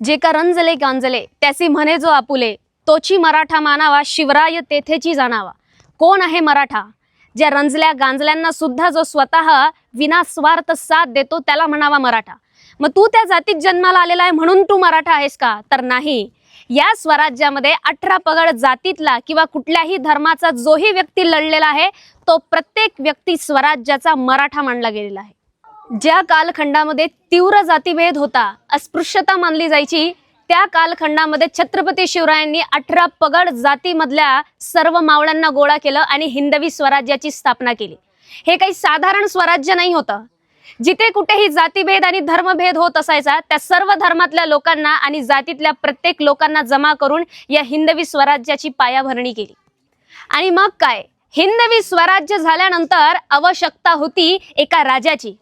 जे का रंजले गांजले त्यासी म्हणे जो आपुले, तोची मराठा मानावा शिवराय तेथेची जाणावा। कोण आहे मराठा? ज्या रंजल्या गांजल्यांना सुद्धा जो स्वतः विनास्वार्थ साथ देतो त्याला म्हणावा मराठा। मग तू त्या जातीत जन्माला आलेला आहे म्हणून तू मराठा आहेस का? तर नाही। या स्वराज्यामध्ये 18 पगड जातीतला किंवा कुठल्याही धर्माचा जोही व्यक्ती लढलेला आहे तो प्रत्येक व्यक्ती स्वराज्याचा मराठा मानला गेलेला आहे। ज्या कालखंडामध्ये तीव्र जातीभेद होता, अस्पृश्यता मानली जायची, त्या कालखंडामध्ये छत्रपती शिवरायांनी 18 पगड जातीमधल्या सर्व मावळ्यांना गोळा केलं आणि हिंदवी स्वराज्याची स्थापना केली। हे काही साधारण स्वराज्य नाही होतं। जिथे कुठेही जातीभेद आणि धर्मभेद होत असायचा त्या सर्व धर्मातल्या लोकांना आणि जातीतल्या प्रत्येक लोकांना जमा करून या हिंदवी स्वराज्याची पायाभरणी केली। आणि मग काय, हिंदवी स्वराज्य झाल्यानंतर आवश्यकता होती एका राजाची।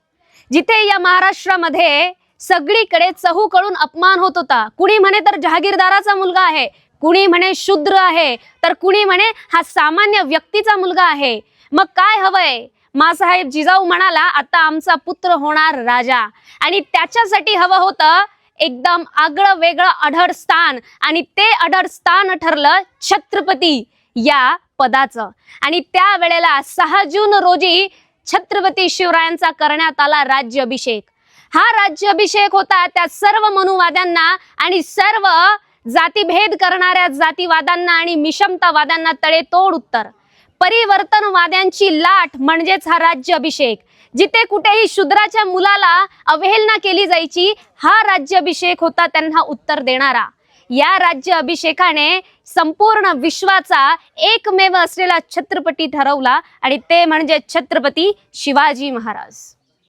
जिथे या महाराष्ट्रामध्ये सगळीकडे चहूकडून अपमान होत होता। कुणी म्हणे तर जहागीरदाराचा मुलगा आहे, कुणी म्हणे शूद्र आहे, तर कुणी म्हणे हा सामान्य व्यक्तीचा मुलगा आहे। मग काय हवंय? मासाहेब जिजाऊ म्हणाला आता आमचा पुत्र होणार राजा, आणि त्याच्यासाठी हवं होतं एकदम आगळं वेगळं अढळ स्थान, आणि ते अढळ स्थान ठरलं छत्रपती या पदाचं। आणि त्या वेळेला 6 जून रोजी छत्रपती शिवरायांचा करण्यात आला राज्याभिषेक। हा राज्याभिषेक होता त्या सर्व मनुवाद्यांना आणि सर्व जातीभेद करणाऱ्या जातीवाद्यांना आणि मिशमतावाद्यांना तडेतोड उत्तर। परिवर्तनवाद्यांची लाट म्हणजेच हा राज्याभिषेक। जिथे कुठेही शूद्राच्या मुलाला अवहेलना केली जायची, हा राज्याभिषेक होता त्यांना उत्तर देणारा। या राज्याभिषेकाने संपूर्ण विश्वाचा एकमेव असलेला छत्रपती ठरवला, आणि ते म्हणजे छत्रपती शिवाजी महाराज।